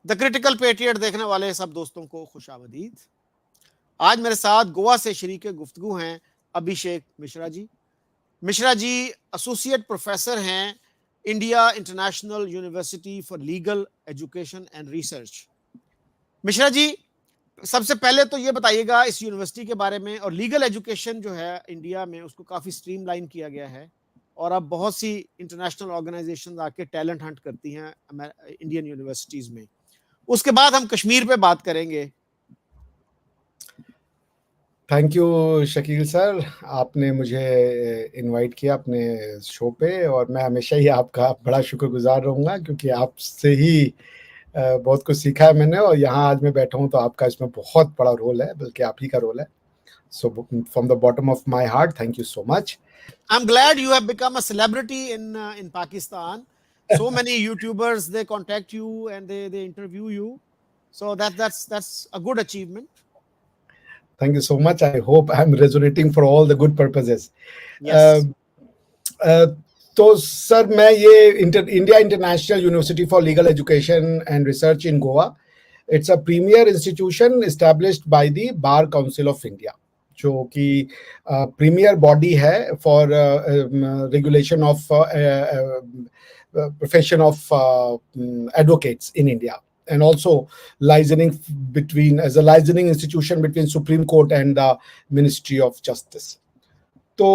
The critical patriot देखने वाले सब दोस्तों को खुशामदीद। आज मेरे साथ गोवा से शरीक गुफ्तगू हैं अभिषेक मिश्रा जी। मिश्रा जी एसोसिएट प्रोफेसर हैं India international university for legal education and research. Mishra ji, सबसे पहले तो ये बताइएगा इस यूनिवर्सिटी के बारे में, और लीगल एजुकेशन जो है इंडिया में उसको काफ़ी स्ट्रीमलाइन किया गया है और अब बहुत सी इंटरनेशनल ऑर्गेनाइजेशन आके टैलेंट हंट करती हैं इंडियन यूनिवर्सिटीज़ में। उसके बाद हम कश्मीर पे बात करेंगे। थैंक यू शकील सर, आपने मुझे इनवाइट किया अपने शो पे और मैं हमेशा ही आपका बड़ा शुक्रगुजार रहूँगा क्योंकि आपसे ही बहुत कुछ सीखा है मैंने और यहाँ आज मैं बैठा हूँ तो आपका इसमें बहुत बड़ा रोल है, बल्कि आप ही का रोल है। So from the bottom of my heart, thank you so much. I'm glad you have become a celebrity in Pakistan. So many YouTubers, they contact you and they interview you. So that's a good achievement. Thank you so much. I hope I'm resonating for all the good purposes. Yes. तो sir मैं ये India international university for legal education and research in Goa, it's a premier institution established by the bar council of India, जो कि premiere body है for regulation of profession of advocates in India, and also licensing as a licensing institution between Supreme Court and the Ministry of Justice. तो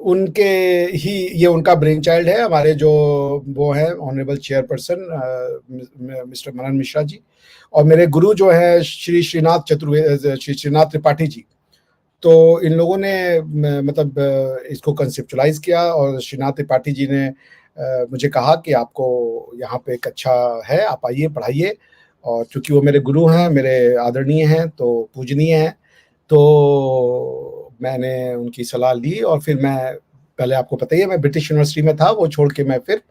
उनके ही ये उनका brain child है, हमारे जो वो हैं ऑनरेबल चेयरपर्सन मिस्टर मनन मिश्रा जी, और मेरे गुरु जो है श्री श्रीनाथ त्रिपाठी जी। तो इन लोगों ने मतलब इसको कंसेप्चुलाइज किया और श्रीनाथ त्रिपाठी जी ने मुझे कहा कि आपको यहाँ पे एक अच्छा है, आप आइए पढ़ाइए। और चूंकि वो मेरे गुरु हैं, मेरे आदरणीय हैं, तो पूजनीय हैं, तो मैंने उनकी सलाह ली और फिर मैं पहले आपको पता ही है मैं ब्रिटिश यूनिवर्सिटी में था, वो छोड़ के मैं फिर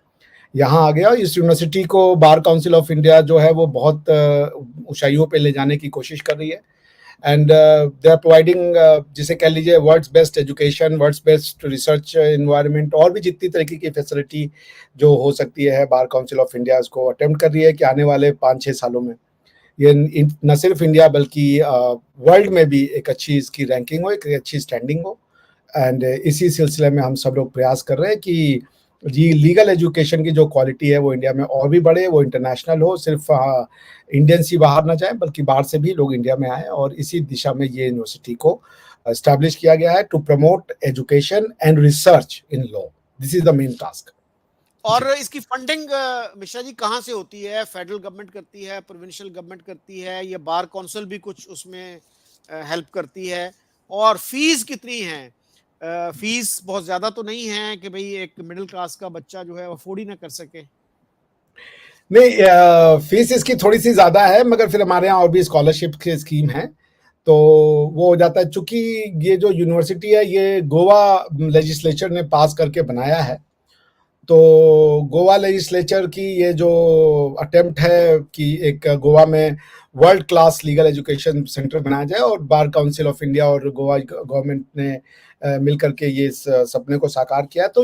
यहाँ आ गया। इस यूनिवर्सिटी को बार काउंसिल ऑफ इंडिया जो है वो बहुत ऊंचाइयों पे ले जाने की कोशिश कर रही है एंड दे आर प्रोवाइडिंग जिसे कह लीजिए world's best education, world's best research environment, और भी जितनी तरीके की फैसिलिटी जो हो सकती है बार काउंसिल ऑफ इंडिया इसको अटेम्प्ट कर रही है कि आने वाले 5-6 सालों में ये न सिर्फ इंडिया बल्कि वर्ल्ड में भी एक अच्छी इसकी रैंकिंग हो, एक अच्छी स्टैंडिंग हो। एंड इसी सिलसिले में हम सब लोग प्रयास कर रहे हैं कि जी लीगल एजुकेशन की जो क्वालिटी है वो इंडिया में और भी बढ़े, वो इंटरनेशनल हो, सिर्फ इंडियंस ही बाहर ना जाए बल्कि बाहर से भी लोग इंडिया में आए। और इसी दिशा में ये यूनिवर्सिटी को एस्टैब्लिश किया गया है to promote education and research in law. This is the main task. और इसकी फंडिंग मिश्रा जी कहाँ से होती है? फेडरल गवर्नमेंट करती है, प्रोविंशियल गवर्नमेंट करती है, या बार काउंसिल भी कुछ उसमें हेल्प करती है? और फीस कितनी है? फीस बहुत ज्यादा तो नहीं है कि भाई एक मिडिल क्लास का बच्चा जो है अफोर्ड ही ना कर सके? नहीं, फीस इसकी थोड़ी सी ज्यादा है, मगर फिर हमारे यहाँ और भी स्कॉलरशिप की स्कीम है, तो वो हो जाता है। चूंकि ये जो यूनिवर्सिटी है ये गोवा लेजिस्लेचर ने पास करके बनाया है, तो गोवा लेजिस्लेचर की ये जो अटेम्प्ट है कि एक गोवा में world class legal education centre बनाया जाए, और बार काउंसिल ऑफ इंडिया और गोवा गवर्नमेंट ने मिलकर के ये सपने को साकार किया। तो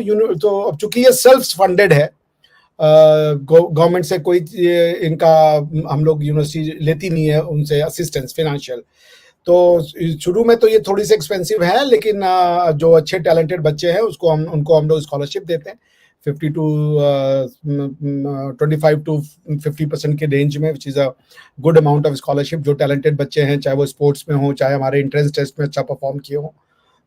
अब चूंकि ये सेल्फ फंडेड है, गवर्नमेंट से कोई इनका हम लोग यूनिवर्सिटी लेती नहीं है उनसे असिस्टेंस फाइनेंशियल, तो शुरू में तो ये थोड़ी सी एक्सपेंसिव है, लेकिन जो अच्छे टैलेंटेड बच्चे हैं उनको हम लोग स्कॉलरशिप देते हैं 25 to 50% के रेंज में, which is a good amount of scholarship. जो टैलेंटेड बच्चे हैं, चाहे वो स्पोर्ट्स में हो, चाहे हमारे एंट्रेंस टेस्ट में अच्छा परफॉर्म किए हो,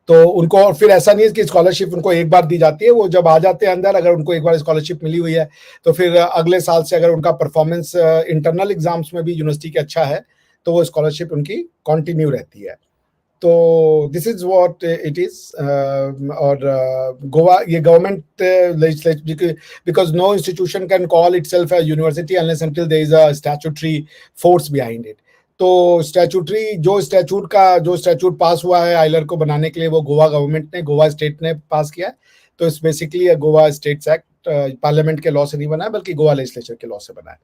तो उनको, और फिर ऐसा नहीं है कि स्कॉलरशिप उनको एक बार दी जाती है, वो जब आ जाते हैं अंदर, अगर उनको एक बार स्कॉलरशिप मिली हुई है तो फिर अगले साल से अगर उनका परफॉर्मेंस इंटरनल एग्जाम्स में भी यूनिवर्सिटी के अच्छा है तो वो स्कॉलरशिप उनकी कंटिन्यू रहती है। तो this is what it is. और गोवा ये government legislature, because no institution can call itself a university unless until there is a statutory force behind it. तो जो स्टैट्यूट पास हुआ है आइलर को बनाने के लिए, वो गोवा गवर्नमेंट ने, गोवा स्टेट ने पास किया है। तो it's basically Goa states act, parliament के लॉ से नहीं बना है बल्कि गोवा लेजिस्लेचर के लॉ से बना है।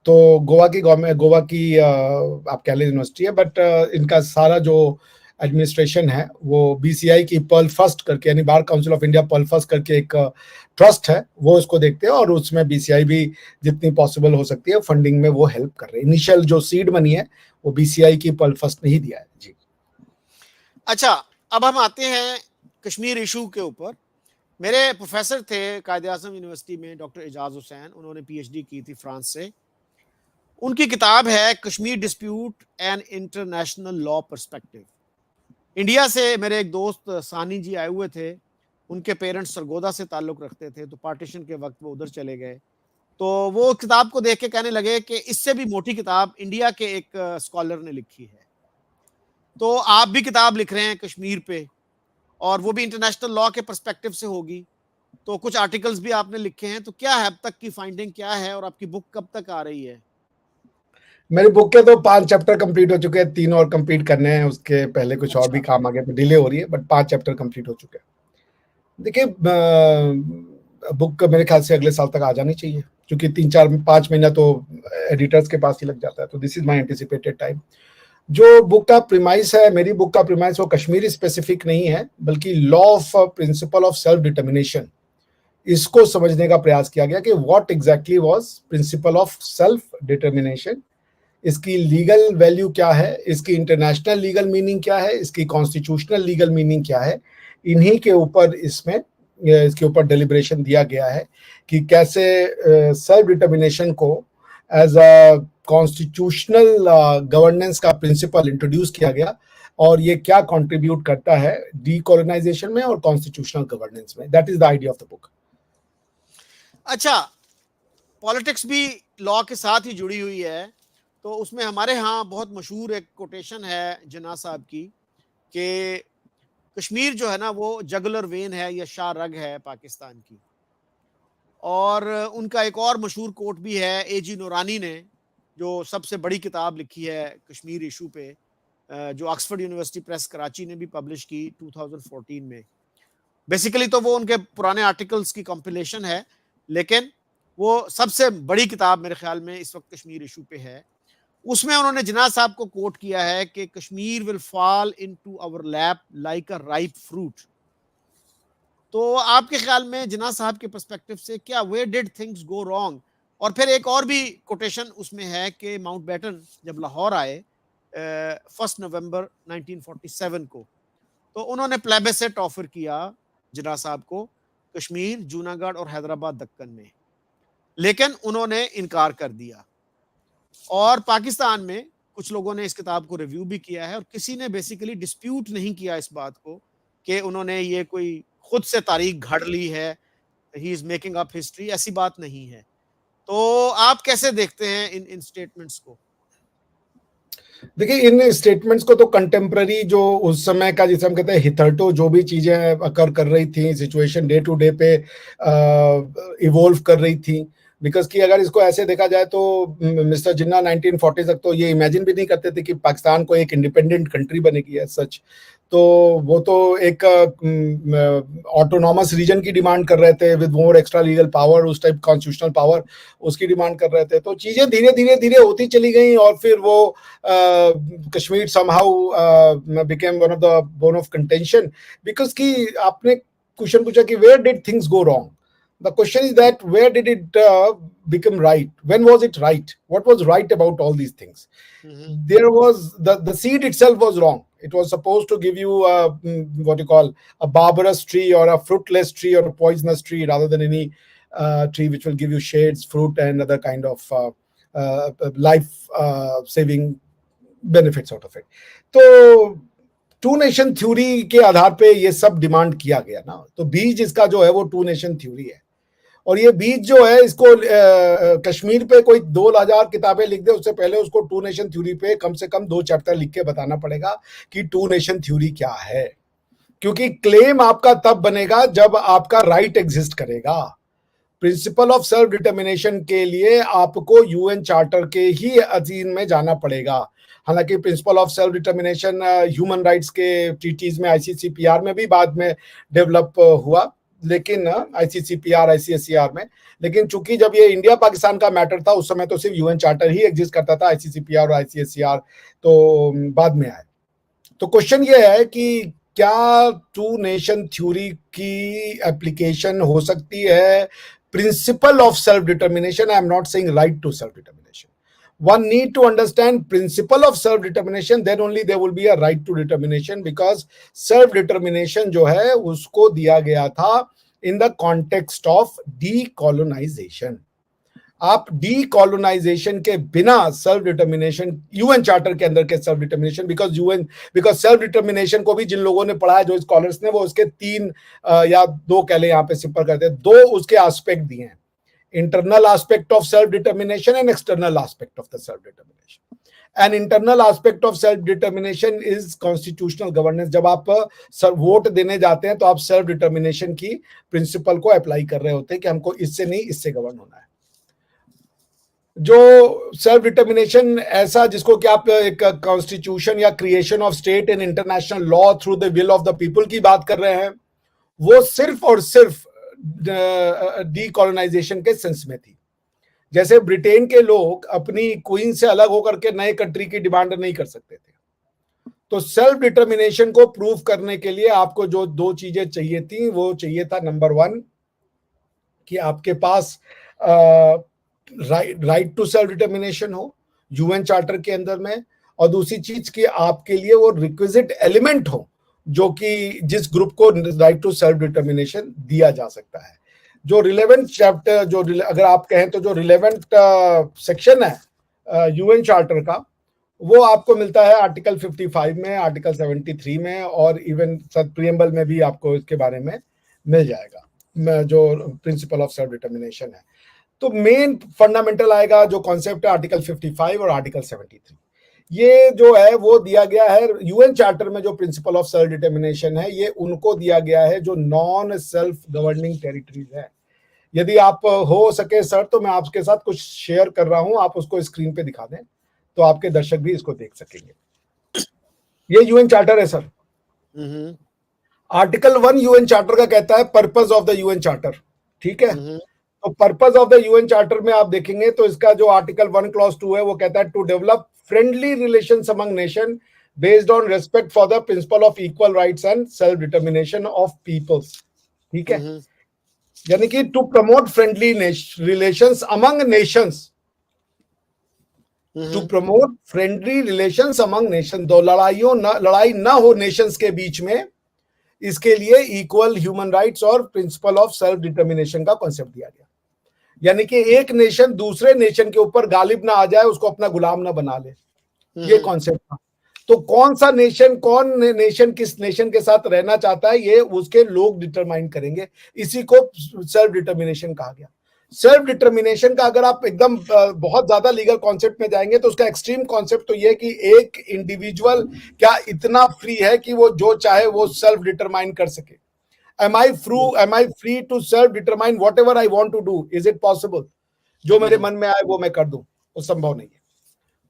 तो गोवा की गवर्नमेंट, गोवा की आप कह लें यूनिवर्सिटी है, बट इनका सारा जो एडमिनिस्ट्रेशन है, वो बीसीआई की पर्ल फर्स्ट करके, यानी bar council of India pearl first करके एक ट्रस्ट है, वो इसको देखते हैं और उसमें बीसीआई भी जितनी पॉसिबल हो सकती है फंडिंग में वो हेल्प कर रहे हैं। इनिशियल जो सीड मनी है वो बीसीआई की पर्ल फर्स्ट ने ही दिया है जी। अच्छा, अब हम आते हैं कश्मीर इशू के ऊपर। मेरे प्रोफेसर थे कायदे आज़म यूनिवर्सिटी में, डॉक्टर एजाज हुसैन, उन्होंने पीएचडी की थी फ्रांस से। उनकी किताब है Kashmir dispute and international law perspective. India से मेरे एक दोस्त सानी जी आए हुए थे, उनके पेरेंट्स सरगोदा से ताल्लुक़ रखते थे, तो पार्टीशन के वक्त वो उधर चले गए। तो वो किताब को देख के कहने लगे कि इससे भी मोटी किताब इंडिया के एक स्कॉलर ने लिखी है। तो आप भी किताब लिख रहे हैं कश्मीर पे, और वो भी इंटरनेशनल लॉ के पर्सपेक्टिव से होगी, तो कुछ आर्टिकल्स भी आपने लिखे हैं, तो क्या है अब तक की फाइंडिंग क्या है और आपकी बुक कब तक आ रही है? मेरी बुक के तो 5 चैप्टर कंप्लीट हो चुके हैं, 3 और कंप्लीट करने हैं, उसके पहले कुछ और भी काम आगे डिले हो रही है, बट 5 चैप्टर कंप्लीट हो चुके हैं। देखिए, बुक मेरे ख्याल से अगले साल तक आ जानी चाहिए, क्योंकि 3-4-5 महीना तो एडिटर्स के पास ही लग जाता है, तो this is my anticipated time. जो बुक का प्रीमाइस है, मेरी बुक का प्रीमाइस वो कश्मीरी स्पेसिफिक नहीं है, बल्कि law of principal of self determination, इसको समझने का प्रयास किया गया कि what exactly was principal of self determination, इसकी लीगल वैल्यू क्या है, इसकी इंटरनेशनल लीगल मीनिंग क्या है, इसकी कॉन्स्टिट्यूशनल लीगल मीनिंग क्या है। इन्हीं के ऊपर इसके ऊपर डेलिब्रेशन दिया गया है कि कैसे सेल्फ डिटर्मिनेशन को एज अ कॉन्स्टिट्यूशनल गवर्नेंस का प्रिंसिपल इंट्रोड्यूस किया गया, और ये क्या कंट्रीब्यूट करता है डीकोलोनाइजेशन में और कॉन्स्टिट्यूशनल गवर्नेंस में। That is the idea of the book. अच्छा, पॉलिटिक्स भी लॉ के साथ ही जुड़ी हुई है, तो उसमें हमारे यहाँ बहुत मशहूर एक कोटेशन है जिन्ना साहब की कि कश्मीर जो है ना वो जगुलर वेन है या शाह रग है पाकिस्तान की। और उनका एक और मशहूर कोट भी है एजी नूरानी ने, जो सबसे बड़ी किताब लिखी है कश्मीर इशू पे, जो ऑक्सफोर्ड यूनिवर्सिटी प्रेस कराची ने भी पब्लिश की 2014 में। बेसिकली तो वो उनके पुराने आर्टिकल्स की कंपिलेशन है, लेकिन वो सबसे बड़ी किताब मेरे ख्याल में इस वक्त कश्मीर इशू पे है। उसमें उन्होंने जिन्ना साहब को कोट किया है कि Kashmir will fall into our lap like a ripe fruit. तो आपके ख्याल में जिन्ना साहब के पर्सपेक्टिव से क्या where did things go wrong? और फिर एक और भी कोटेशन उसमें है कि माउंटबेटन जब लाहौर आए 1 नवंबर 1947 को, तो उन्होंने प्लेबिसेट ऑफर किया जिन्ना साहब को कश्मीर, जूनागढ़ और हैदराबाद दक्कन में, लेकिन उन्होंने इनकार कर दिया। और पाकिस्तान में कुछ लोगों ने इस किताब को रिव्यू भी किया है और किसी ने बेसिकली डिस्प्यूट नहीं किया इस बात को कि उन्होंने ये कोई खुद से तारीख घड़ ली है, he is making up history, ऐसी बात नहीं है। तो आप कैसे देखते हैं इन स्टेटमेंट्स को? देखिए, इन स्टेटमेंट्स को तो कंटेम्प्ररी जो उस समय का जिसे हम कहते हैं हिथर्टो जो भी चीजें अकर कर रही थी, सिचुएशन डे टू डे पे इवोल्व कर रही थी, बिकॉज कि अगर इसको ऐसे देखा जाए तो मिस्टर जिन्ना 1940 तक तो ये इमेजिन भी नहीं करते थे कि पाकिस्तान को एक इंडिपेंडेंट कंट्री बनेगी एज सच। तो वो तो एक ऑटोनॉमस रीजन की डिमांड कर रहे थे with more extra legal power, उस टाइप कॉन्स्टिट्यूशनल पावर उसकी डिमांड कर रहे थे। तो चीजें धीरे धीरे धीरे होती चली गई और फिर वो Kashmir somehow became one of the bone of contention, because कि आपने क्वेश्चन पूछा कि where did things go wrong. The question is that where did it become right? When was it right? What was right about all these things? There was the seed itself was wrong. It was supposed to give you what you call a barbarous tree or a fruitless tree or a poisonous tree rather than any tree which will give you shades, fruit and other kind of life saving benefits out of it. So two nation theory के आधार पे ये सब demand किया गया ना, तो बीज इसका जो है वो टू नेशन थ्योरी है। और ये बीज जो है इसको कश्मीर पे कोई 2000 किताबें लिख दे उससे पहले उसको टू नेशन थ्योरी पे कम से कम 2 चैप्टर लिख के बताना पड़ेगा कि टू नेशन थ्योरी क्या है, क्योंकि क्लेम आपका तब बनेगा जब आपका राइट एग्जिस्ट करेगा। प्रिंसिपल ऑफ सेल्फ डिटर्मिनेशन के लिए आपको यूएन चार्टर के ही अधीन में जाना पड़ेगा। हालांकि principal of self determination human rights के ट्रीटीज में आईसीसीपीआर में भी बाद में डेवलप हुआ, लेकिन आईसीसीपीआर आईसीएससीआर में, लेकिन चूंकि जब ये इंडिया पाकिस्तान का मैटर था उस समय तो सिर्फ यूएन चार्टर ही एग्जिस्ट करता था, आईसीसीपीआर और आईसीएससीआर तो बाद में आए। तो क्वेश्चन ये है कि क्या टू नेशन थ्योरी की एप्लीकेशन हो सकती है principle of self determination? I am not saying right to self determination. One need to understand principle of self determination, then only there will be a right to determination, because self determination जो है उसको दिया गया था in the context of decolonization. आप डीकॉलोनाइजेशन के बिना self determination, UN charter के अंदर के self determination, because self determination को भी जिन लोगों ने पढ़ा है, जो स्कॉलर्स ने, वो उसके तीन या दो कह ले, यहाँ पे सिंपल करते हैं, दो उसके एस्पेक्ट दिए हैं: internal aspect of self determination and external aspect of the self determination. An internal aspect of self determination is constitutional governance. जब आप वोट देने जाते हैं तो आप सेल्फ डिटर्मिनेशन की प्रिंसिपल को अप्लाई कर रहे होते हैं कि हमको इससे नहीं, इससे गवर्न होना है. जो सेल्फ डिटर्मिनेशन ऐसा जिसको कि आप एक कॉन्स्टिट्यूशन या creation of state in international law through the will of the people की बात कर रहे हैं, वो सिर्फ और सिर्फ डीकॉलोनाइजेशन के सेंस में थी. जैसे ब्रिटेन के लोग अपनी क्वीन से अलग होकर के नए कंट्री की डिमांड नहीं कर सकते थे, तो सेल्फ डिटर्मिनेशन को प्रूव करने के लिए आपको जो दो चीजें चाहिए थी, वो चाहिए था नंबर 1 कि आपके पास राइट टू सेल्फ डिटर्मिनेशन हो यूएन चार्टर के अंदर में, और दूसरी चीज कि आपके लिए वो रिक्विजिट एलिमेंट हो जो कि जिस ग्रुप को राइट टू सेल्फ डिटर्मिनेशन दिया जा सकता है. जो रिलेवेंट चैप्टर, जो अगर आप कहें तो जो रिलेवेंट सेक्शन है यूएन चार्टर का, वो आपको मिलता है आर्टिकल 55 में, आर्टिकल 73 में, और इवन प्रीएम्बल में भी आपको इसके बारे में मिल जाएगा जो प्रिंसिपल ऑफ सेल्फ डिटर्मिनेशन है. तो मेन फंडामेंटल आएगा जो कॉन्सेप्ट है आर्टिकल 55 और आर्टिकल 73. ये जो है वो दिया गया है यूएन चार्टर में. जो प्रिंसिपल ऑफ सेल्फ डिटर्मिनेशन है ये उनको दिया गया है जो नॉन सेल्फ गवर्निंग टेरिटरीज है. यदि आप हो सके सर तो मैं आपके साथ कुछ शेयर कर रहा हूं, आप उसको स्क्रीन पे दिखा दें तो आपके दर्शक भी इसको देख सकेंगे. ये यूएन चार्टर है सर. आर्टिकल 1 यूएन चार्टर का कहता है purpose of the UN charter. ठीक है, तो purpose of the UN charter में आप देखेंगे तो इसका जो आर्टिकल 1 क्लॉज 2 है वो कहता है to develop friendly relations among nation based on respect for the principle of equal rights and self determination of peoples. ठीक है, यानी कि to promote friendly relations among nations, to promote friendly relations among nation. दो लड़ाई ना हो Nations के बीच में, इसके लिए इक्वल ह्यूमन राइट्स और प्रिंसिपल ऑफ सेल्फ डिटर्मिनेशन का कॉन्सेप्ट दिया गया. यानी कि एक नेशन दूसरे नेशन के ऊपर गालिब ना आ जाए, उसको अपना गुलाम ना बना ले, ये कॉन्सेप्ट था. तो कौन सा नेशन, कौन नेशन किस नेशन के साथ रहना चाहता है, ये उसके लोग डिटरमाइन करेंगे. इसी को सेल्फ डिटर्मिनेशन कहा गया. सेल्फ डिटर्मिनेशन का अगर आप एकदम बहुत ज्यादा लीगल कॉन्सेप्ट में जाएंगे तो उसका एक्सट्रीम कॉन्सेप्ट तो ये कि एक इंडिविजुअल क्या इतना फ्री है कि वो जो चाहे वो सेल्फ डिटरमाइन कर सके. Am I free to self determine whatever I want to do? Is it possible? जो मेरे मन में आए वो मैं कर दूं, वो संभव नहीं है.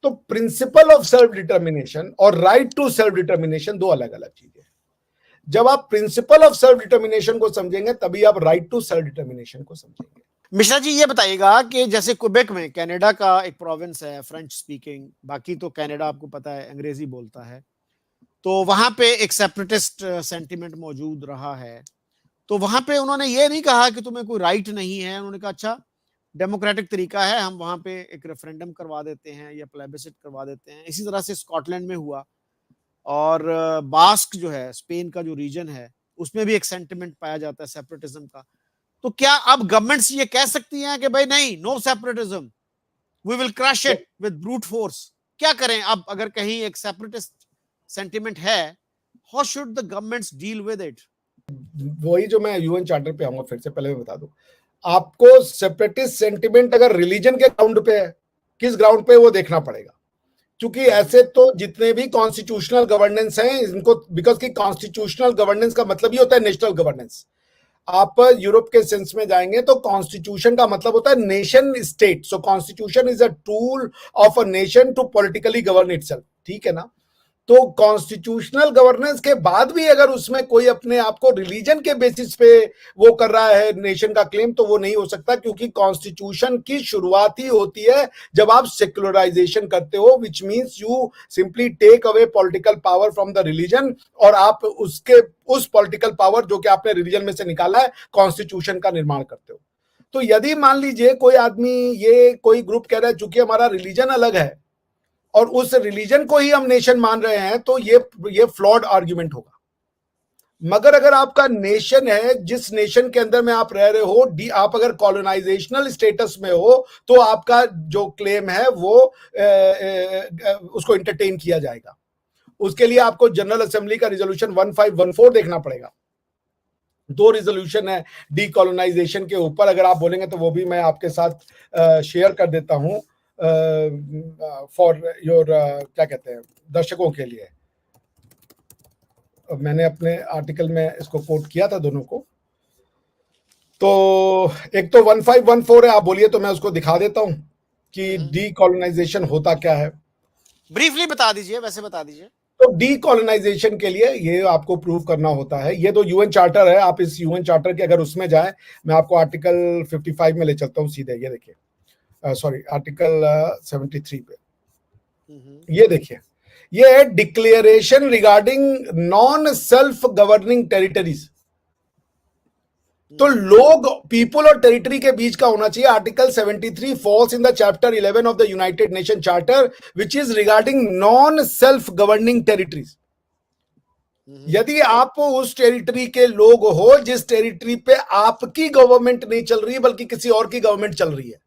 तो प्रिंसिपल ऑफ सेल्फ डिटर्मिनेशन और राइट टू सेल्फ डिटर्मिनेशन दो अलग अलग चीजें हैं. जब आप प्रिंसिपल ऑफ सेल्फ डिटर्मिनेशन को समझेंगे तभी आप राइट टू सेल्फ डिटर्मिनेशन को समझेंगे. मिश्रा जी ये बताइएगा कि जैसे क्वेबेक में, कनाडा का एक प्रोविंस है फ्रेंच स्पीकिंग, बाकी तो कनाडा आपको पता है अंग्रेजी बोलता है, तो वहां पे एक सेपरेटिस्ट सेंटिमेंट मौजूद रहा है. तो वहां पे उन्होंने ये नहीं कहा कि तुम्हें कोई राइट नहीं है, उन्होंने कहा अच्छा डेमोक्रेटिक तरीका है, हम वहां पे एक रेफरेंडम करवा देते हैं या प्लेबिसिट करवा देते हैं. इसी तरह से स्कॉटलैंड में हुआ, और बास्क जो है स्पेन का जो रीजन है उसमें भी एक सेंटिमेंट पाया जाता है सेपरेटिज्म का. तो क्या अब गवर्नमेंट्स ये कह सकती हैं कि भाई नहीं, no separatism, we will crush it with brute force? क्या करें अब अगर कहीं एक सेपरेटिस्ट सेंटिमेंट है, how should the governments deal with it? वही जो मैं यूएन चार्टर पे आऊंगा, फिर से पहले मैं बता दूं आपको, सेपरेटिस्ट सेंटिमेंट अगर रिलीजन के ग्राउंड पे है, किस ग्राउंड पे वो देखना पड़ेगा. क्योंकि ऐसे तो जितने भी कॉन्स्टिट्यूशनल गवर्नेंस हैं इनको, बिकॉज की कॉन्स्टिट्यूशनल गवर्नेंस का मतलब ही होता है नेशनल गवर्नेंस. आप यूरोप के सेंस में जाएंगे तो कॉन्स्टिट्यूशन का मतलब होता है nation state. So constitution is a tool of a nation to politically govern itself. ठीक है ना. तो कॉन्स्टिट्यूशनल गवर्नेंस के बाद भी अगर उसमें कोई अपने आप को रिलीजन के बेसिस पे वो कर रहा है नेशन का क्लेम, तो वो नहीं हो सकता, क्योंकि कॉन्स्टिट्यूशन की शुरुआत ही होती है जब आप सेक्युलराइजेशन करते हो, which means you simply take away political power from the religion, और आप उसके उस पॉलिटिकल पावर जो कि आपने रिलीजन में से निकाला है कॉन्स्टिट्यूशन का निर्माण करते हो। तो यदि मान लीजिए कोई आदमी, ये कोई ग्रुप कह रहा है चूंकि हमारा रिलीजन अलग है और उस रिलीजन को ही हम नेशन मान रहे हैं, तो ये फ्लॉड आर्ग्यूमेंट होगा। मगर अगर आपका नेशन है, जिस नेशन के अंदर में आप रह रहे हो, आप अगर कॉलोनाइजेशनल स्टेटस में हो, तो आपका जो क्लेम है वो उसको एंटरटेन किया जाएगा। उसके लिए आपको जनरल असेंबली का रिजोल्यूशन 1514 देखना पड़ेगा। 2 रिजोल्यूशन है डीकॉलोनाइजेशन के ऊपर, अगर आप बोलेंगे तो वो भी मैं आपके साथ शेयर कर देता हूं फॉर योर क्या कहते हैं, दर्शकों के लिए। मैंने अपने आर्टिकल में इसको कोट किया था दोनों को। तो एक तो 1514 है, आप बोलिए तो मैं उसको दिखा देता हूं कि डीकॉलोनाइजेशन होता क्या है। ब्रीफली बता दीजिए, वैसे बता दीजिए। तो डीकॉलोनाइजेशन के लिए ये आपको प्रूव करना होता है। ये तो यूएन चार्टर है, आप इस यूएन चार्टर के अगर उसमें जाएं, मैं आपको आर्टिकल 55 में ले चलता हूं सीधे। ये देखिए, सॉरी आर्टिकल 73 पे ये देखिए, ये है declaration regarding non self governing territories. तो लोग, पीपल और टेरिटरी के बीच का होना चाहिए। Article 73 falls in the chapter 11 of the United nation charter which is regarding non self governing territories. यदि आप उस टेरिटरी के लोग हो जिस टेरिटरी पे आपकी गवर्नमेंट नहीं चल रही है बल्कि किसी और की गवर्नमेंट चल रही है,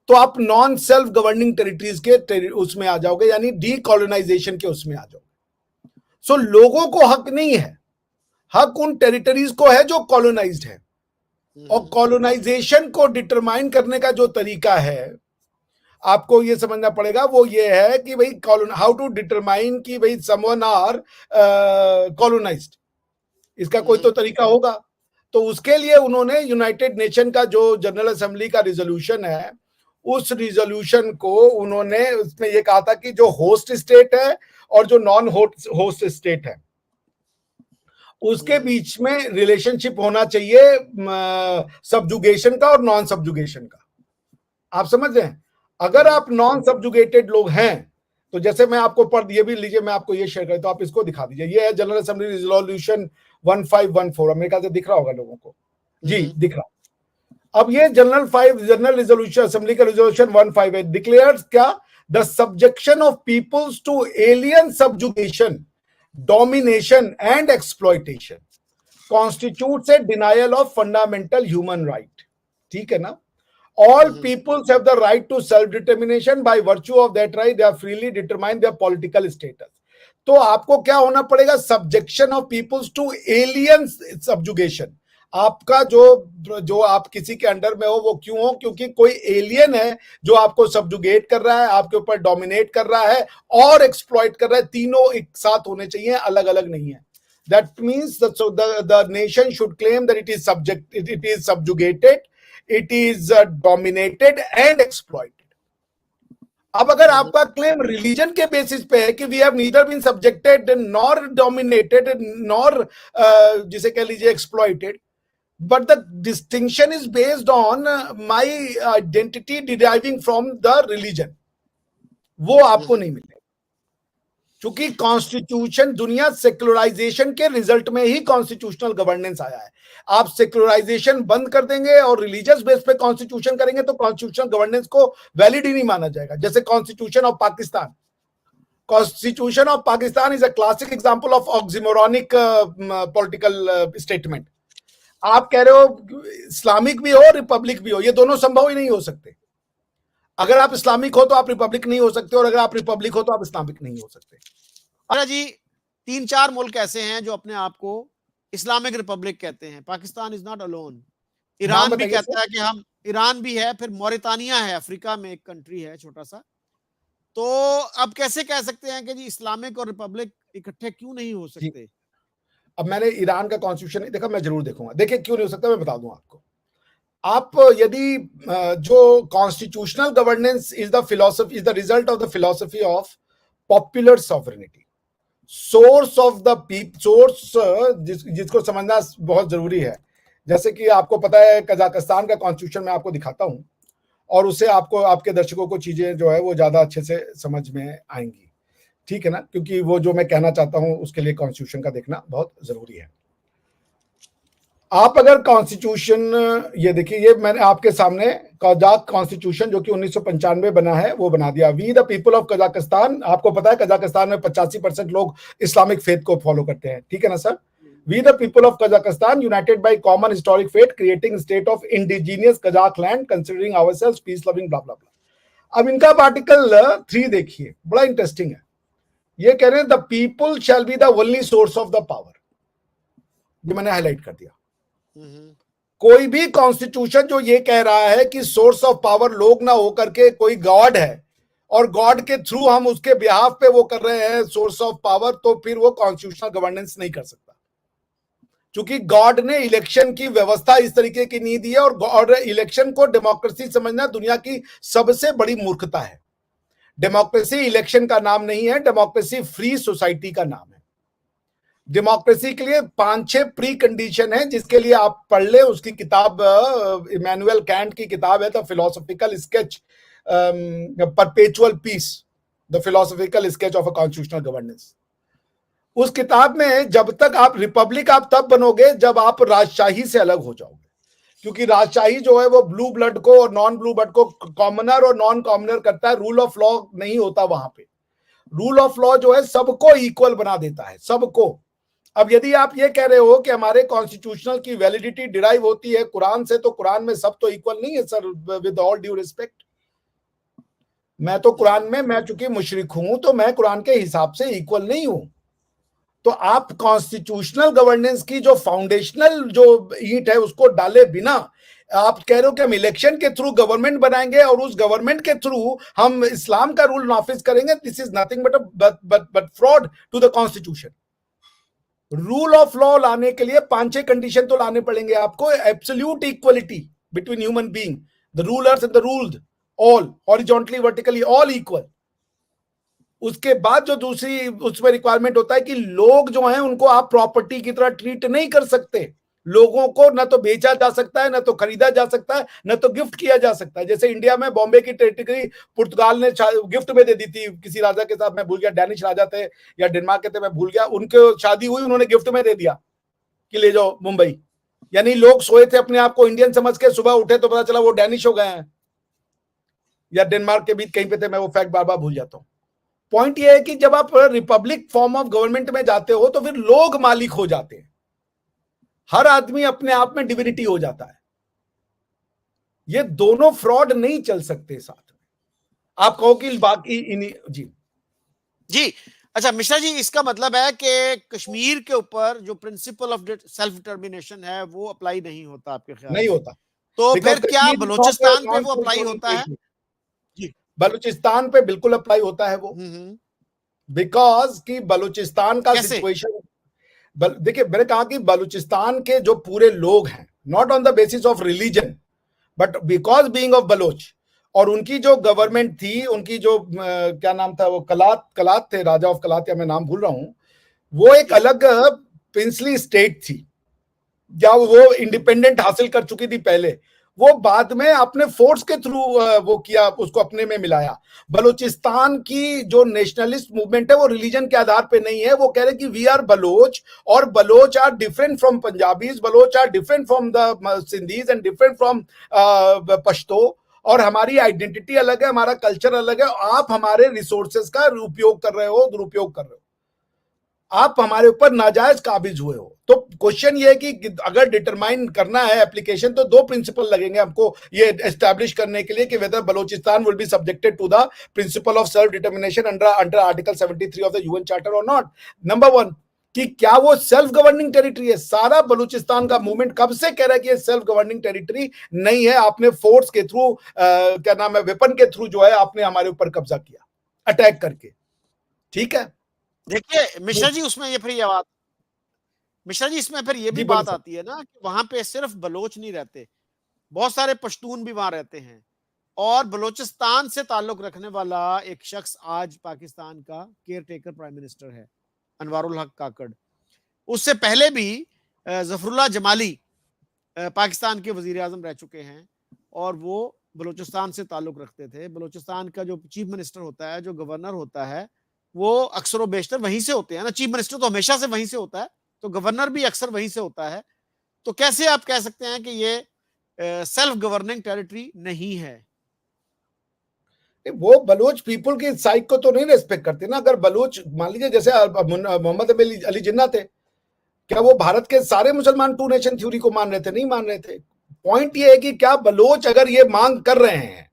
तो आप नॉन सेल्फ गवर्निंग टेरिटरीज के उसमें आ जाओगे, यानी डीकॉलोनाइजेशन के उसमें आ जाओगे। सो लोगों को हक नहीं है, हक उन टेरिटरीज को है जो कॉलोनाइज्ड है। और कॉलोनाइजेशन को डिटरमाइन करने का जो तरीका है, आपको ये समझना पड़ेगा, वो ये है कि भाई हाउ टू डिटरमाइन कि भाई समवन आर कॉलोनाइज्ड, इसका कोई तो तरीका होगा। तो उसके लिए उन्होंने यूनाइटेड नेशन का जो जनरल असेंबली का रिजोल्यूशन है, उस रिजोल्यूशन को उन्होंने उसमें ये कहा था कि जो होस्ट स्टेट है और जो नॉन होस्ट स्टेट है, उसके बीच में रिलेशनशिप होना चाहिए सबजुगेशन का और नॉन सबजुगेशन का। आप समझ रहे हैं? अगर आप नॉन सबजुगेटेड लोग हैं, तो जैसे मैं आपको पढ़, ये भी लीजिए, मैं आपको ये शेयर कर, तो आप इसको दिखा दीजिए। ये है जनरल असेंबली रिजोल्यूशन 1514। मेरे ख्याल से दिख रहा होगा लोगों को, जी दिख रहा। अब ये जनरल रिजोल्यूशन असेंबली का रिजोल्यूशन 158 डिक्लेयर्स क्या, the subjection of peoples to alien subjugation, domination and exploitation constitutes a denial of fundamental human right। ठीक है ना? All peoples have the right to self-determination, by virtue of that right they are freely determine their political status। तो आपको क्या होना पड़ेगा, subjection of peoples to alien subjugation। आपका जो आप किसी के अंडर में हो, वो क्यों हो, क्योंकि कोई एलियन है जो आपको सब्जुगेट कर रहा है, आपके ऊपर डोमिनेट कर रहा है और एक्सप्लॉइट कर रहा है। तीनों एक साथ होने चाहिए, अलग अलग नहीं है। That means that so the nation should claim that it is subjugated, it is dominated and exploited। अब अगर आपका क्लेम रिलीजन के बेसिस पे है कि we have neither been subjected nor dominated nor जिसे कह लीजिए exploited, but the distinction is based on my identity deriving from the religion, वो आपको नहीं मिलेगा। क्योंकि कॉन्स्टिट्यूशन, दुनिया सेक्युलराइजेशन के रिजल्ट में ही कॉन्स्टिट्यूशनल गवर्नेंस आया है। आप सेक्युलराइजेशन बंद कर देंगे और रिलीजियस बेस पे कॉन्स्टिट्यूशन करेंगे तो कॉन्स्टिट्यूशनल गवर्नेंस को वैलिड ही नहीं माना जाएगा। जैसे constitution of Pakistan, constitution of Pakistan is a classic example of oxymoronic political statement. आप कह रहे हो इस्लामिक भी हो रिपब्लिक भी हो, ये दोनों संभव ही नहीं हो सकते। अगर आप इस्लामिक हो तो आप रिपब्लिक नहीं हो सकते, और अगर आप रिपब्लिक हो तो आप इस्लामिक नहीं हो सकते। अच्छा जी, 3-4 मुल्क ऐसे हैं जो अपने आप को इस्लामिक रिपब्लिक कहते हैं। Pakistan is not alone. Iran भी कहता है कि हम, ईरान भी है, फिर मॉरितानिया है, अफ्रीका में एक कंट्री है छोटा सा। तो अब कैसे कह सकते हैं कि जी इस्लामिक और रिपब्लिक इकट्ठे क्यों नहीं हो सकते? अब मैंने ईरान का कॉन्स्टिट्यूशन नहीं देखा, मैं जरूर देखूंगा। देखिए क्यों नहीं हो सकता, मैं बता दूं आपको। आप यदि जो constitutional governance is the philosophy, is the result of the philosophy of popular sovereignty. Source of the source जिसको समझना बहुत जरूरी है। जैसे कि आपको पता है कजाकिस्तान का कॉन्स्टिट्यूशन मैं आपको दिखाता हूं और उससे आपको आपके दर्शकों को चीजें जो है वो ज्यादा अच्छे से समझ में आएंगी, ठीक है ना, क्योंकि वो जो मैं कहना चाहता हूं उसके लिए कॉन्स्टिट्यूशन का देखना बहुत जरूरी है। आप अगर कॉन्स्टिट्यूशन ये देखिए, ये मैंने आपके सामने कजाक कॉन्स्टिट्यूशन जो कि 1995 बना है वो बना दिया। We the people of Kazakhstan, आपको पता है कजाकिस्तान में 85% लोग इस्लामिक फेथ को फॉलो करते हैं, ठीक है ना sir. We the people of Kazakhstan united by common historic faith creating state of indigenous Kazakh land considering ourselves peace loving blah blah blah. अब इनका आर्टिकल 3 देखिए, बड़ा इंटरेस्टिंग है। ये कह रहे हैं the people shall be the only source of the power, ये मैंने हाईलाइट कर दिया। कोई भी कॉन्स्टिट्यूशन जो ये कह रहा है कि सोर्स ऑफ पावर लोग ना होकर के कोई गॉड है और गॉड के थ्रू हम उसके बिहाफ पे वो कर रहे हैं सोर्स ऑफ पावर, तो फिर वो कॉन्स्टिट्यूशनल गवर्नेंस नहीं कर सकता, क्योंकि गॉड ने इलेक्शन की व्यवस्था इस तरीके की नहीं दी है। और इलेक्शन को डेमोक्रेसी समझना दुनिया की सबसे बड़ी मूर्खता है। डेमोक्रेसी इलेक्शन का नाम नहीं है, डेमोक्रेसी फ्री सोसाइटी का नाम है। डेमोक्रेसी के लिए 5-6 प्री कंडीशन है, जिसके लिए आप पढ़ ले उसकी किताब, इमैनुअल कैंट की किताब है the philosophical sketch perpetual peace, the philosophical sketch of a constitutional governance. उस किताब में जब तक आप रिपब्लिक आप तब बनोगे जब आप राजशाही से अलग हो जाओगे, क्योंकि राजशाही जो है वो ब्लू ब्लड को और नॉन ब्लू ब्लड को, कॉमनर और नॉन कॉमनर करता है। रूल ऑफ लॉ नहीं होता वहां पे। रूल ऑफ लॉ जो है सबको इक्वल बना देता है, सबको। अब यदि आप ये कह रहे हो कि हमारे कॉन्स्टिट्यूशनल की वैलिडिटी डिराइव होती है कुरान से, तो कुरान में सब तो इक्वल नहीं है sir, with all due respect. मैं तो कुरान में, मैं चूंकि मुशरिक हूं तो मैं कुरान के हिसाब से इक्वल नहीं हूं। तो आप कॉन्स्टिट्यूशनल गवर्नेंस की जो फाउंडेशनल जो ईंट है उसको डाले बिना आप कह रहे हो कि हम इलेक्शन के थ्रू गवर्नमेंट बनाएंगे और उस गवर्नमेंट के थ्रू हम इस्लाम का रूल नाफिज करेंगे। This is nothing but fraud to the constitution. Rule of law लाने के लिए 5-6 कंडीशन तो लाने पड़ेंगे आपको। Absolute equality between human being, the rulers and the ruled, all horizontally vertically all equal. उसके बाद जो दूसरी उसमें रिक्वायरमेंट होता है कि लोग जो हैं उनको आप प्रॉपर्टी की तरह ट्रीट नहीं कर सकते। लोगों को ना तो बेचा जा सकता है, ना तो खरीदा जा सकता है, ना तो गिफ्ट किया जा सकता है। जैसे इंडिया में बॉम्बे की टेरिटरी पुर्तगाल ने गिफ्ट में दे दी थी किसी राजा के साथ, मैं भूल गया, डैनिश राजा थे या डेनमार्क के थे, मैं भूल गया। उनके शादी हुई, उन्होंने गिफ्ट में दे दिया कि ले जाओ मुंबई। यानी लोग सोए थे अपने आप को इंडियन समझ के, सुबह उठे तो पता चला वो डैनिश हो गए हैं या डेनमार्क के बीच कहीं पे थे, मैं वो फैक्ट बार बार भूल जाता हूं। पॉइंट ये है कि जब आप रिपब्लिक फॉर्म ऑफ गवर्नमेंट में जाते हो तो फिर लोग मालिक हो जाते हैं, हर आदमी अपने आप में डिविनिटी हो जाता है। ये दोनों फ्रॉड नहीं चल सकते साथ में। आप कहो कि बाकी जी जी। अच्छा मिश्रा जी, इसका मतलब है कि कश्मीर के ऊपर जो प्रिंसिपल ऑफ सेल्फ डिटर्मिनेशन है वो अप्लाई नहीं होता आपके ख्याल नहीं से? होता, तो बिकॉज फिर क्या कश्मीर बलूचिस्तान पे वो अप्लाई होता है? जी। बलूचिस्तान पे बिल्कुल अप्लाई होता है वो, बिकॉज कि बलूचिस्तान का कैसे? सिचुएशन, देखिए मैंने कहा कि बलूचिस्तान के जो पूरे लोग हैं, not on the basis of religion but because being of Baloch, और उनकी जो गवर्नमेंट थी, उनकी जो क्या नाम था वो, कलात थे, राजा ऑफ कलात, या मैं नाम भूल रहा हूं, वो एक अलग प्रिंसली स्टेट थी, या वो इंडिपेंडेंट हासिल कर चुकी थी पहले। वो बाद में अपने फोर्स के थ्रू वो किया, उसको अपने में मिलाया। बलूचिस्तान की जो नेशनलिस्ट मूवमेंट है वो रिलीजन के आधार पे नहीं है। वो कह रहे कि वी आर बलोच, और Baloch are different from Punjabis, Baloch are different from the Sindhis and different from Pashto, और हमारी आइडेंटिटी अलग है, हमारा कल्चर अलग है। आप हमारे रिसोर्सेज का उपयोग कर रहे हो, दुरुपयोग कर रहे हो, आप हमारे ऊपर नाजायज काबिज हुए हो। तो क्वेश्चन ये है कि अगर डिटरमाइन करना है एप्लीकेशन, तो 2 प्रिंसिपल लगेंगे हमको ये एस्टैब्लिश करने के लिए कि whether Balochistan will be subjected to the principle of self determination under article 73 of the UN charter और नॉट। नंबर 1 कि क्या वो सेल्फ गवर्निंग टेरिटरी है। सारा बलूचिस्तान का मूवमेंट कब से कह रहा है कि ये सेल्फ गवर्निंग टेरिटरी नहीं है, आपने फोर्स के थ्रू, क्या नाम है, वेपन के थ्रू जो है आपने हमारे ऊपर कब्जा किया अटैक करके, ठीक है। देखिए मिश्रा जी, उसमें ये फिर ये बात, मिश्रा जी इसमें फिर ये भी जी बोलिए बात सर। आती है ना कि वहां पे सिर्फ बलोच नहीं रहते, बहुत सारे पश्तून भी वहां रहते हैं। और बलूचिस्तान से ताल्लुक रखने वाला एक शख्स आज पाकिस्तान का केयर टेकर प्राइम मिनिस्टर है। अनवारुल हक काकड़। उससे पहले भी जफरुल्लाह जमाली पाकिस्तान के वजीर आजम रह चुके हैं और वो बलूचिस्तान से ताल्लुक रखते थे। बलूचिस्तान का जो चीफ मिनिस्टर होता है, जो गवर्नर होता है, वो अक्सर बेशतर वहीं से होते हैं ना। चीफ मिनिस्टर तो हमेशा से वहीं से होता है, तो गवर्नर भी अक्सर वहीं से होता है। तो कैसे आप कह सकते हैं कि ये सेल्फ गवर्निंग टेरिटरी नहीं है? वो बलूच पीपल की साइक को तो नहीं रेस्पेक्ट करते ना। अगर बलूच मान लीजिए जैसे मोहम्मद अली जिन्ना थे, क्या वो भारत के सारे मुसलमान टू नेशन थ्योरी को मान रहे थे? नहीं मान रहे थे। पॉइंट ये है कि क्या बलोच अगर ये मांग कर रहे हैं,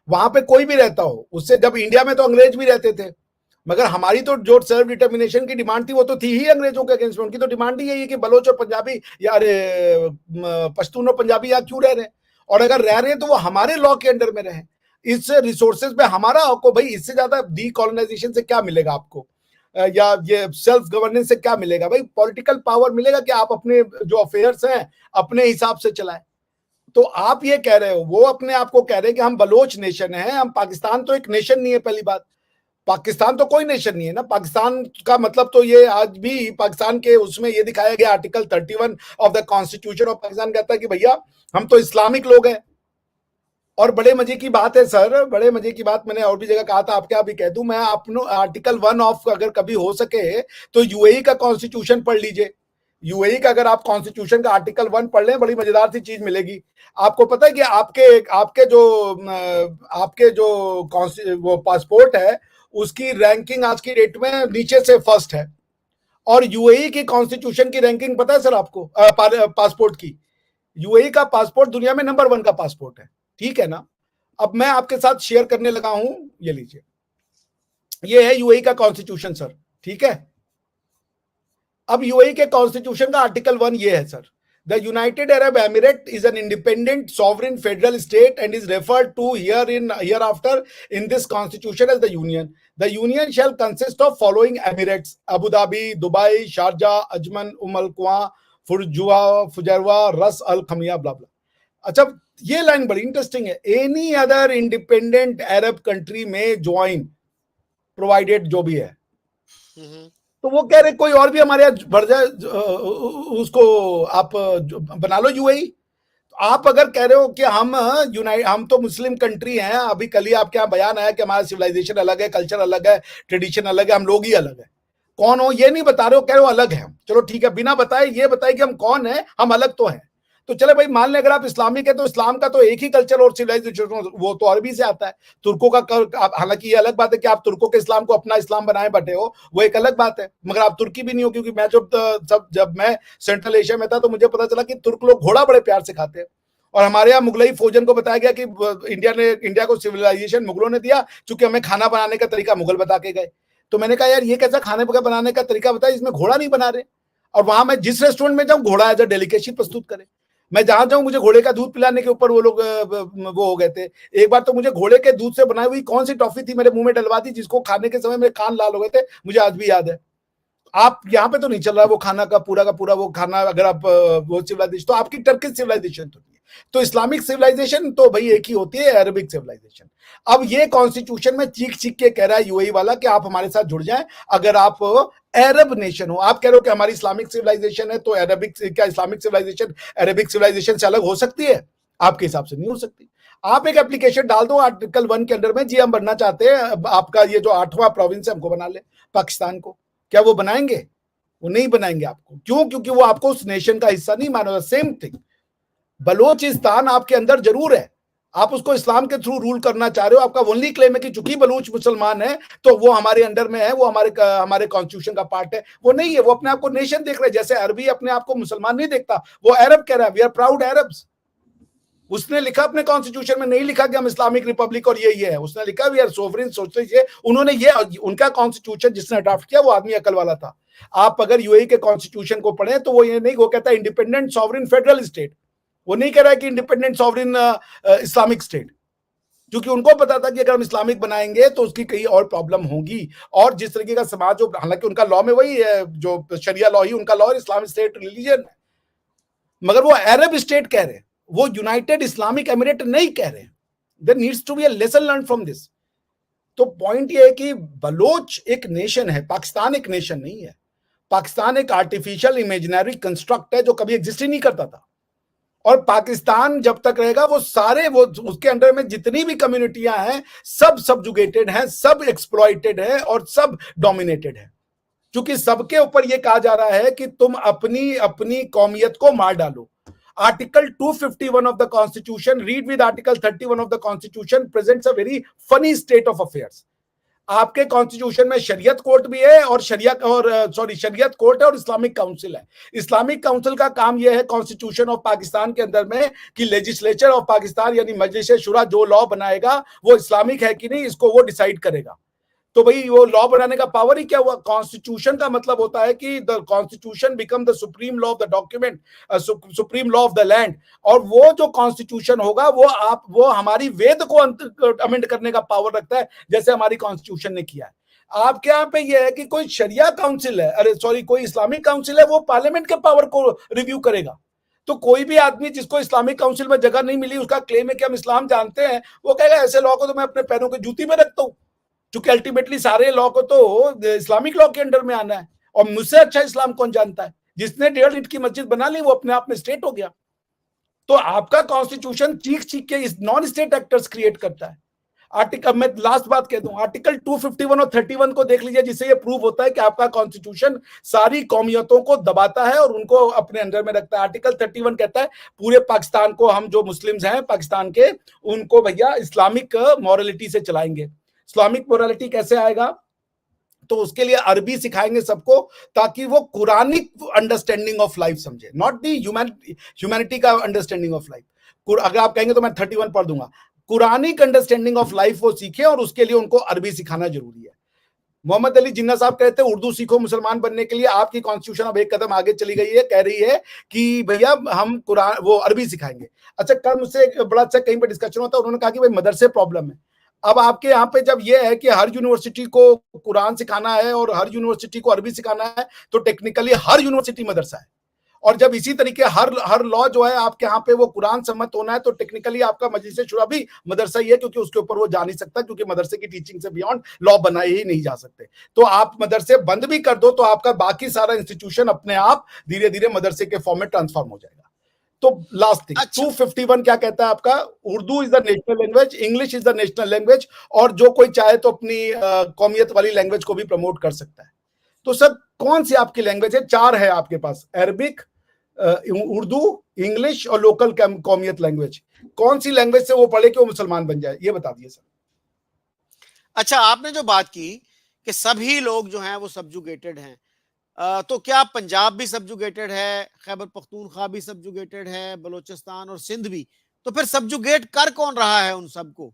वहां पे कोई भी रहता हो, उससे जब इंडिया में तो अंग्रेज भी रहते थे, मगर हमारी तो जो सेल्फ डिटर्मिनेशन की डिमांड थी वो तो थी ही अंग्रेजों के अगेंस्ट में। उनकी तो डिमांड ही यही है कि बलोच और पंजाबी या पश्तून और पंजाबी यहाँ क्यों रह रहे हैं, और अगर रह रहे हैं तो वो हमारे लॉ के अंडर में रहे। इस रिसोर्सेज पे हमारा हक हो। भाई इससे ज्यादा डीकॉलोनाइजेशन से क्या मिलेगा आपको, या ये सेल्फ गवर्नेंस से क्या मिलेगा? भाई पॉलिटिकल पावर मिलेगा कि आप अपने जो अफेयर्स हैं अपने हिसाब से चलाएं। तो आप ये कह रहे हो, वो अपने आप को कह रहे हैं कि हम बलोच नेशन है, हम पाकिस्तान तो एक नेशन नहीं है। पहली बात, पाकिस्तान तो कोई नेशन नहीं है ना। पाकिस्तान का मतलब तो ये आज भी पाकिस्तान के उसमें ये दिखाया गया article 31 of the constitution of Pakistan कहता है कि भैया हम तो इस्लामिक लोग हैं। और बड़े मजे की बात है सर, बड़े मजे की बात मैंने और भी जगह कहा था, आपके यहाँ भी कह दूं मैं, अपनो आर्टिकल 1 ऑफ अगर कभी हो सके तो यूएई का कॉन्स्टिट्यूशन पढ़ लीजिए। यूएई का अगर आप कॉन्स्टिट्यूशन का आर्टिकल 1 पढ़ लें, बड़ी मजेदार सी चीज मिलेगी आपको। पता है कि आपके जो वो पासपोर्ट है उसकी रैंकिंग आज की डेट में नीचे से फर्स्ट है, और यूएई की कॉन्स्टिट्यूशन की रैंकिंग पता है सर आपको? पासपोर्ट की, यूएई का पासपोर्ट दुनिया में नंबर 1 का पासपोर्ट है। ठीक है ना? अब मैं आपके साथ शेयर करने लगा हूं, ये लीजिए, ये है यूएई का कॉन्स्टिट्यूशन सर। ठीक है, अब यूएई के कॉन्स्टिट्यूशन का आर्टिकल 1 ये है sir, the United Arab Emirate is an independent sovereign federal state and is referred to hereinafter this constitution as the union. The union shall consist of following emirates: Abu Dhabi, Dubai, Sharjah, Ajman, Umm Al Quwain, फुरजुआ, फुजैरवा, रस अल खमिया, ब्ला ब्ला। अच्छा, ये line बड़ी interesting है। Any other independent Arab country में join provided, जो भी है। तो वो कह रहे कोई और भी हमारे यहाँ भर जाए, उसको आप बना लो यूएई। आप अगर कह रहे हो कि हम तो मुस्लिम कंट्री हैं, अभी कल ही आपके यहाँ बयान आया कि हमारा सिविलाइजेशन अलग है, कल्चर अलग है, ट्रेडिशन अलग है, हम लोग ही अलग है। कौन हो ये नहीं बता रहे हो, कह रहे हो अलग है। चलो ठीक है, बिना बताए ये बताए कि हम कौन है, हम अलग तो हैं। तो चले भाई, मान लें अगर आप इस्लामिक है तो इस्लाम का तो एक ही कल्चर और सिविलाइजेशन, वो तो अरबी से आता है। तुर्कों का, हालांकि ये अलग बात है कि आप तुर्कों के इस्लाम को अपना इस्लाम बनाए बैठे हो, वो एक अलग बात है, मगर आप तुर्की भी नहीं हो। क्योंकि मैं जब मैं सेंट्रल एशिया में था तो मुझे पता चला कि तुर्क लोग घोड़ा बड़े प्यार से खाते हैं। और हमारे यहाँ मुगलई फौजन को बताया गया कि इंडिया को सिविलाइजेशन मुगलों ने दिया, क्योंकि हमें खाना बनाने का तरीका मुगल बता के गए। तो मैंने कहा यार ये कैसा खाने बनाने का तरीका बताया, इसमें घोड़ा नहीं बना रहे। और वहां मैं जिस रेस्टोरेंट में जाऊं, घोड़ा एज अ डेलिकेसी प्रस्तुत करे। मैं जहां जाऊं, मुझे घोड़े का दूध पिलाने के ऊपर वो लोग वो हो गए थे। एक बार तो मुझे घोड़े के दूध से बनाई हुई कौन सी टॉफी थी मेरे मुंह में डलवा दी, जिसको खाने के समय मेरे कान लाल हो गए थे, मुझे आज भी याद है। आप यहाँ पे तो नहीं चल रहा वो खाना का पूरा वो खाना। अगर आप वो सिविलाइजेशन, तो आपकी टर्किश सिविलाइजेशन तो नहीं है। तो इस्लामिक सिविलाइजेशन तो भाई एक ही होती है, अरबिक सिविलाइजेशन। अब ये कॉन्स्टिट्यूशन में चीख चीख के कह रहा है यूएई वाला कि आप हमारे साथ जुड़ जाएं अगर आप अरब नेशन हो। आप कह रहे हो कि हमारी इस्लामिक सिविलाइजेशन है, तो अरबिक, क्या इस्लामिक सिविलाइजेशन अरबिक सिविलाइजेशन से अलग हो सकती है? आपके हिसाब से नहीं हो सकती। आप एक एप्लीकेशन डाल दो आर्टिकल 1 के अंडर में, जी हम बनना चाहते हैं, आपका ये जो 8वां प्रोविंस है हमको बना ले पाकिस्तान को। क्या वो बनाएंगे? वो नहीं बनाएंगे आपको। क्यों? क्योंकि वो आपको उस नेशन का हिस्सा नहीं मानेगा। सेम थिंग, बलोचिस्तान आपके अंदर जरूर है, आप उसको इस्लाम के थ्रू रूल करना चाह रहे हो। आपका ओनली क्लेम है कि चूंकि बलूच मुसलमान है तो वो हमारे अंडर में है, वो हमारे कॉन्स्टिट्यूशन का पार्ट है। वो नहीं है, वो अपने आप को नेशन देख रहे हैं। जैसे अरबी अपने आप को मुसलमान नहीं देखता, वो अरब कह रहा है वी आर प्राउड अरब्स। उसने लिखा अपने कॉन्स्टिट्यूशन में, नहीं लिखा कि हम इस्लामिक रिपब्लिक और ये है, उसने लिखा वी आर सोवरेन सोसाइटी। उन्होंने ये, उनका कॉन्स्टिट्यूशन जिसने अडॉप्ट किया वो आदमी अकल वाला था। आप अगर यूएई के कॉन्स्टिट्यूशन को पढ़े तो वो ये नहीं, वो कहता है इंडिपेंडेंट सॉवरेन फेडरल स्टेट। वो नहीं कह रहा है कि इंडिपेंडेंट सॉवरेन इस्लामिक स्टेट, क्योंकि उनको पता था कि अगर हम इस्लामिक बनाएंगे तो उसकी कई और प्रॉब्लम होगी। और जिस तरीके का समाज, जो हालांकि उनका लॉ में वही है, जो शरिया लॉ ही उनका लॉ है, इस्लामिक स्टेट रिलीजन है, मगर वो अरब स्टेट कह रहे हैं, वो यूनाइटेड इस्लामिक एमिरेट नहीं कह रहे हैं। There needs to be a lesson learn from this. तो पॉइंट ये है कि बलोच एक नेशन है, पाकिस्तान एक नेशन नहीं है। पाकिस्तान एक आर्टिफिशियल इमेजिनरी कंस्ट्रक्ट है जो कभी एग्जिस्ट ही नहीं करता था। और पाकिस्तान जब तक रहेगा वो सारे वो उसके अंडर में जितनी भी कम्युनिटियां हैं सब सबजुगेटेड हैं, सब एक्सप्लॉइटेड है और सब डोमिनेटेड है। क्योंकि सबके ऊपर ये कहा जा रहा है कि तुम अपनी अपनी कौमियत को मार डालो। Article 251 of the constitution, read with article 31 of the constitution, presents a very funny state of affairs. आपके कॉन्स्टिट्यूशन में शरीयत कोर्ट भी है और शरीयत कोर्ट है और इस्लामिक काउंसिल है। इस्लामिक काउंसिल का काम यह है कॉन्स्टिट्यूशन ऑफ पाकिस्तान के अंदर में कि लेजिस्लेचर ऑफ पाकिस्तान यानी मजलिस शुरा जो लॉ बनाएगा वो इस्लामिक है कि नहीं इसको वो डिसाइड करेगा। तो भाई वो लॉ बनाने का पावर ही क्या हुआ? कॉन्स्टिट्यूशन का मतलब होता है कि the constitution become the supreme law of the document, supreme law of the land. और वो जो कॉन्स्टिट्यूशन होगा वो हमारी वेद को अमेंड करने का पावर रखता है, जैसे हमारी कॉन्स्टिट्यूशन ने किया है। आपके यहाँ पे ये है कि कोई शरिया काउंसिल है, कोई इस्लामिक काउंसिल है, वो पार्लियामेंट के पावर को रिव्यू करेगा। तो कोई भी आदमी जिसको इस्लामिक काउंसिल में जगह नहीं मिली, उसका क्लेम है कि हम इस्लाम जानते हैं, वो कहेगा ऐसे लॉ को तो मैं अपने पैरों की जूती में रखता हूं, क्योंकि अल्टीमेटली सारे लॉ को तो इस्लामिक लॉ के अंडर में आना है। और मुझसे अच्छा इस्लाम कौन जानता है? जिसने 1.5 ईंट की मस्जिद बना ली वो अपने आप में स्टेट हो गया। तो आपका कॉन्स्टिट्यूशन चीख चीख के इस नॉन स्टेट एक्टर्स क्रिएट करता है। आर्टिकल, मैं लास्ट बात कह दूं, आर्टिकल 251 और 31 को देख लीजिए, जिससे ये प्रूव होता है कि आपका कॉन्स्टिट्यूशन सारी कौमियतों को दबाता है और उनको अपने अंडर में रखता है। आर्टिकल 31 कहता है पूरे पाकिस्तान को, हम जो मुस्लिम्स हैं पाकिस्तान के, उनको भैया इस्लामिक मॉरलिटी से चलाएंगे। इस्लामिक मोरालिटी कैसे आएगा? तो उसके लिए अरबी सिखाएंगे सबको, ताकि वो कुरानिक अंडरस्टैंडिंग ऑफ लाइफ समझे, नॉट दी ह्यूमैनिटी का अंडरस्टैंडिंग ऑफ लाइफ। अगर आप कहेंगे तो मैं 31 पढ़ दूंगा, कुरानिक अंडरस्टैंडिंग ऑफ लाइफ वो सीखे, और उसके लिए उनको अरबी सिखाना जरूरी है। मोहम्मद अली जिन्ना साहब कहते हैं उर्दू सीखो मुसलमान बनने के लिए। आपकी कॉन्स्टिट्यूशन अब एक कदम आगे चली गई है, कह रही है कि भैया हम कुरान वो अरबी सिखाएंगे। अच्छा, कल मुझसे एक बड़ा अच्छा कहीं पर डिस्कशन होता है, उन्होंने कहा कि भाई मदरसे प्रॉब्लम है। अब आपके यहाँ पे जब ये है कि हर यूनिवर्सिटी को कुरान सिखाना है और हर यूनिवर्सिटी को अरबी सिखाना है, तो टेक्निकली हर यूनिवर्सिटी मदरसा है। और जब इसी तरीके हर लॉ जो है आपके यहाँ पे वो कुरान सम्मत होना है, तो टेक्निकली आपका मजलिस शुरा भी मदरसा ही है, क्योंकि उसके ऊपर वो जा नहीं सकता, क्योंकि मदरसे की टीचिंग से बियॉन्ड लॉ बनाए ही नहीं जा सकते। तो आप मदरसे बंद भी कर दो तो आपका बाकी सारा इंस्टीट्यूशन अपने आप धीरे धीरे मदरसे के फॉर्म में ट्रांसफॉर्म हो जाएगा। तो लास्ट थिंग, 251 क्या कहता है आपका? Urdu is the national language, English is the national language, और जो कोई चाहे तो अपनी कौमियत वाली लैंग्वेज को भी प्रमोट कर सकता है। तो सर कौन सी आपकी लैंग्वेज है? 4 है आपके पास, अरबिक, उर्दू, इंग्लिश और लोकल कौमियत लैंग्वेज। कौन सी लैंग्वेज से वो पढ़े कि वो मुसलमान बन जाए, ये बता दिए सर। अच्छा, आपने जो बात की कि सभी लोग जो हैं वो सबजुगेटेड हैं, तो क्या पंजाब भी सबजुगेटेड है, खैबर पख्तूनख्वा भी सबजुगेटेड है, बलोचिस्तान और सिंध भी? तो फिर सबजुगेट कर कौन रहा है उन सबको?